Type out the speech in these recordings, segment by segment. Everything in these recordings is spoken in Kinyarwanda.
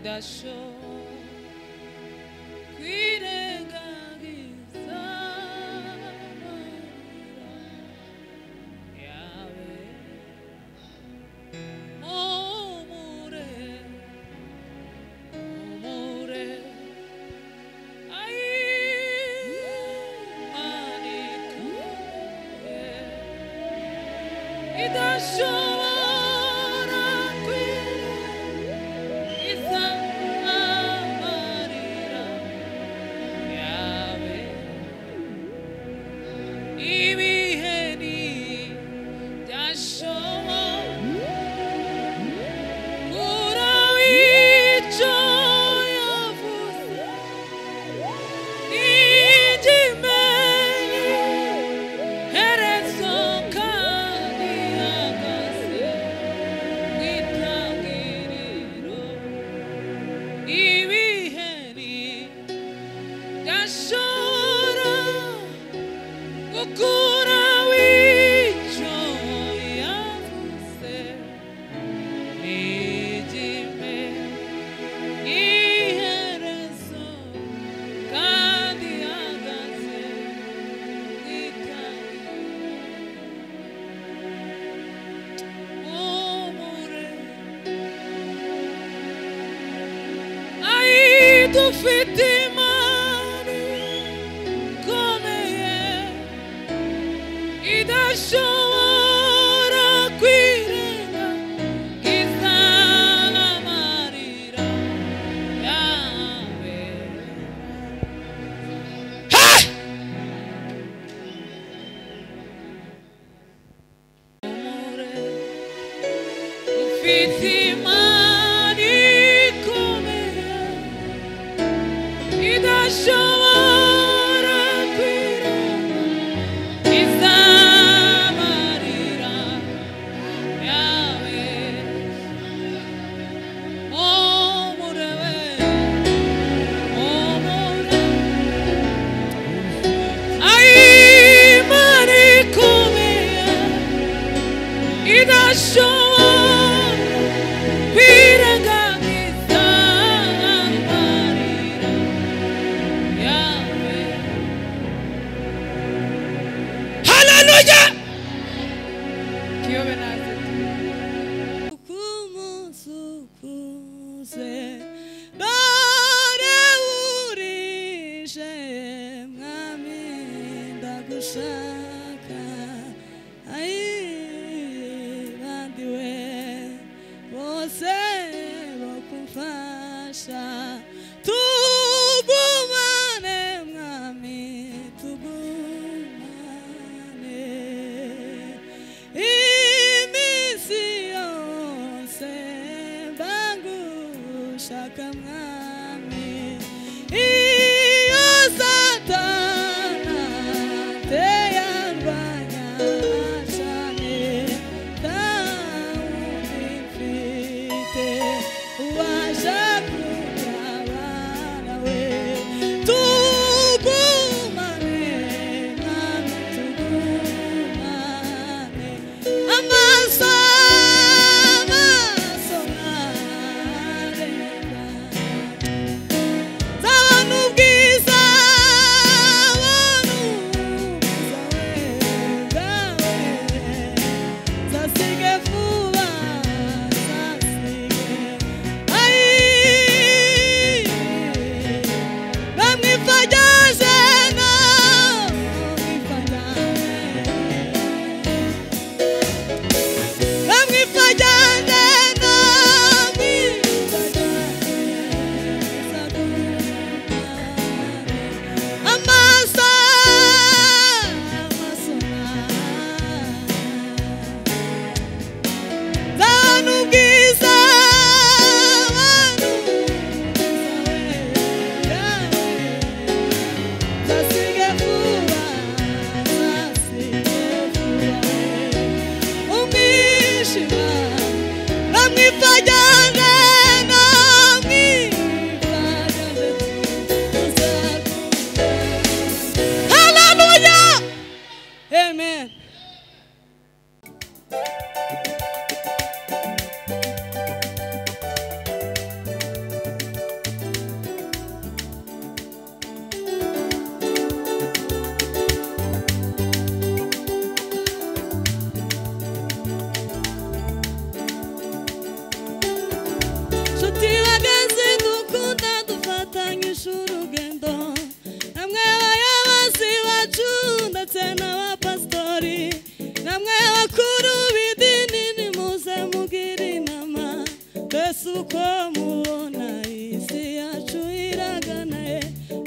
idashobora kwirengagiza amarira yawe dufite imana ikomeye idashobora kwirengagiza amarira yawe. Dufite imana ikomeye idashobora kwirengagiza amarira yawe. Omure imana ikomeye idashobora kwirengagiza amarira yawe. Hallelujah. Kiyobe naze kumusukuze dore urije mwami ndagushaka bandiwe bose bakumfasha tugumane mwami tugumane iminsi yose mbangushaka mwami iyo satana teyandwanya cyane tawumfite ubasha kutabana we tugumane mwami tugumane amaso ntarengana z'abantu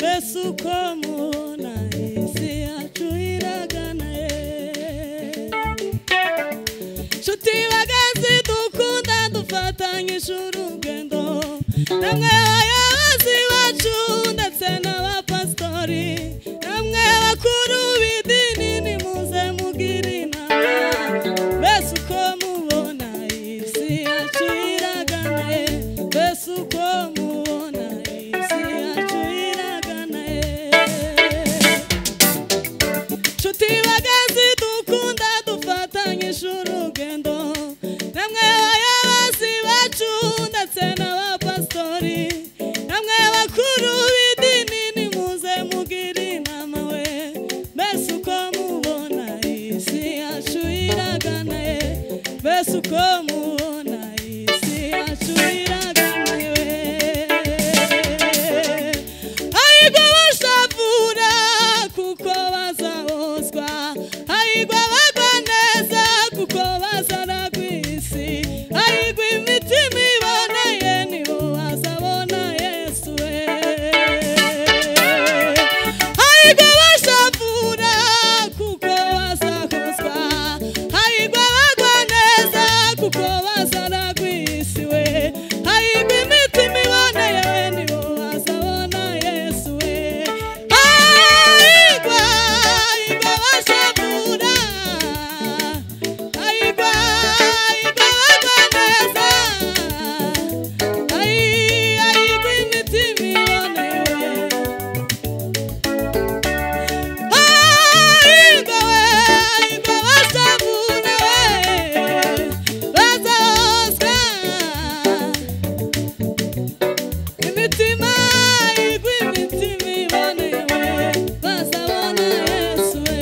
mbese uko mubona isi yacu iragana nshuti bagenzi dukunda dufatanyije urugendo namwe abayobozi bacu ndetse n'abapasitori namwe bakuru b'idini nimuze mugire inama mbese uko mubona isi yacu iragana mbese uko mubona isi yacu iragana nshuti bagenzi dukunda dufatanyije urugendo namwe abayobozi bacu ndetse n'abapasitori namwe bakuru b'idini nimuze mugire inama we mbese uko mubona isi yacu iragana mbese uko mubona isi yacu iragana hahirwa abashavura kuko bazahozwa hahirwa abagwa neza kuko bazaragwa isi hahirwa imitima iboneye nibo bazabona Yesu we hahirwa abashavura kuko bazahozwa hahirwa abagwa neza kuko bazaragwa isi we hahirwa imitima iboneye nibo bazabona Yesu we hahirwa abashavura hahirwa abagwa neza hahirwa imitima iboneye hahirwa abashavura bazahozwa imitima hahirwa imitima iboneye bazabona Yesu we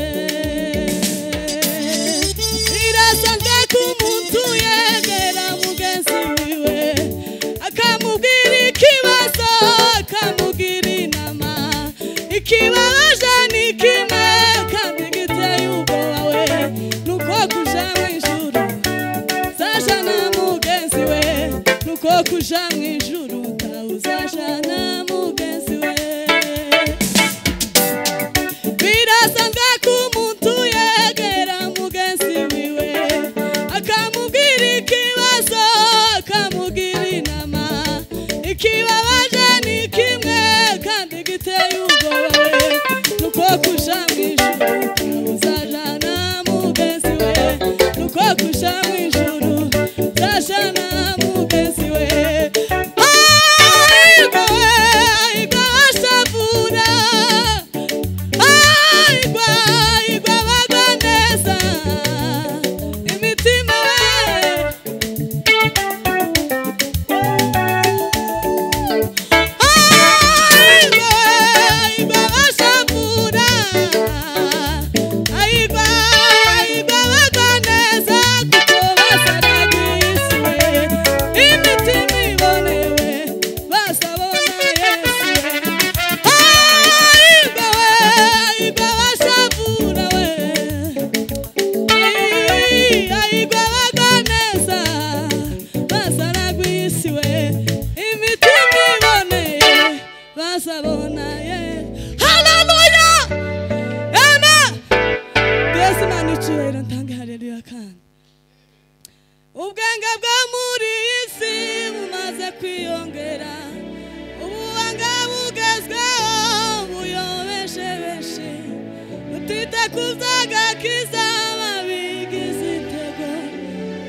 birasanzwe ko umuntu yegera mugenzi wiwe akamubwira ikibazo akamubwira inama ikibabaje ni kimwe kandi giteye ubwoba we nuko kuja mw'ijuru uzajana mugenzi we nuko kuja mw'ijuru uzajana mugenzi we birasanzwe ko umuntu yegera mugenzi wiwe akamubwira ikibazo akamubwira inama ikibabaje ni kimwe kandi giteye ubwoba we nuko kuja mw'ijuru uzajana mugenzi we nuko kuja mw'ijuru uzajana mugenzi we hahirwa abashavura hahirwa abagwa neza imitima we hahirwa abashavura hahirwa abagwa neza kuko bazaragwa isi we imitima ibonewe bazabona Yesu we hahirwa abashavura we hahirwa abagwa neza bazaragwa isi we imitima iboneye bazabona Yesu haleluya amen Yesu Imana icyubahiro ntange haleluya kandi ubwenge bwo muri iyi si bumaze kwiyongera ubuhanga bugezweho buyobeshe benshi utite ku by'agakiza babigize itego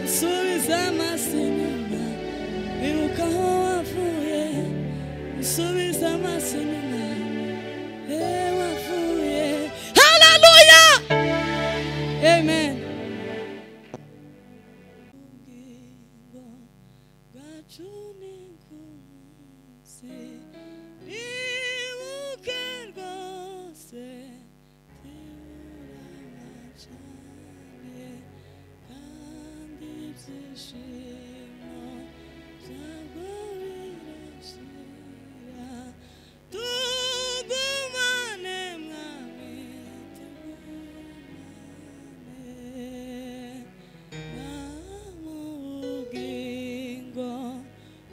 usubiza amaso inyuma wibuka aho wavuye usubiza amaso inyuma wavuye haleluya amen bwacu ni kumunsi nibuke rwose tiburana cyane kandi ibyishimo byabwo birashira tugumane mwami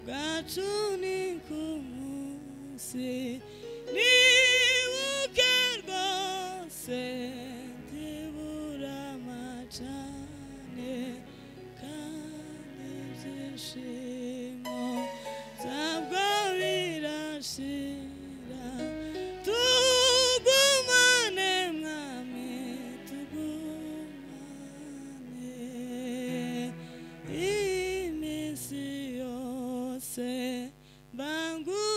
bwacu ni ku munsi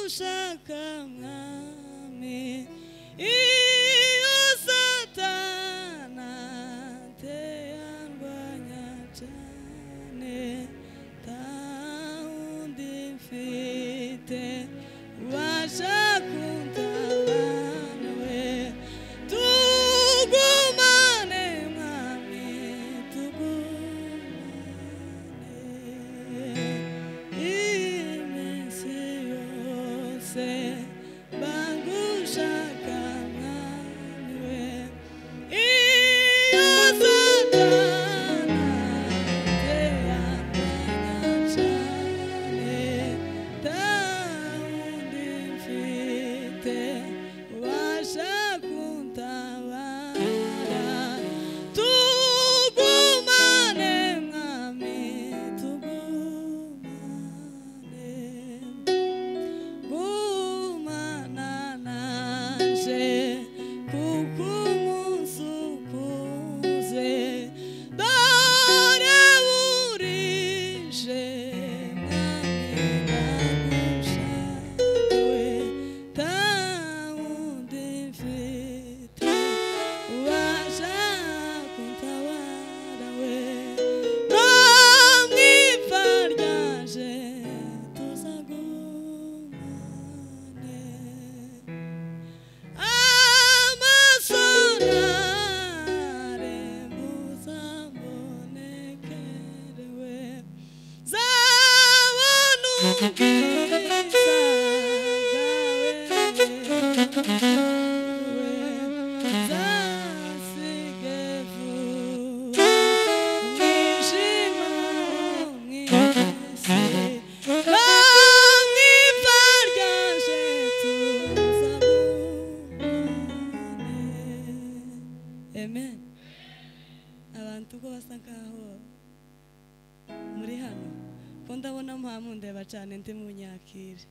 ushaka mwami iyo satana teyarwanya cyane ta wundi mfite ubasha kuntabara we tugumane mwami tugumane iminsi yose bangushaka mwami we iyo satana teyarwanya cyane ta wundi mfite ubasha kuntabara tugumane mwami tugumane gumana nanje kuko umunsi ukuze dore burije mwami ndagushaka we ta wundi mfite ubasha kuntabara we no mwipfa ryaje tuzagumane amasonare muzambonekere we zabona ubwiza bwawe zasige vuba umwijima mw'isi no mwipfa ryaje tuzagumane. Amen. Abantu ko basa nkaho muri hano ko ndabona muhamundeba cyane ndi munyakire.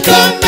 Come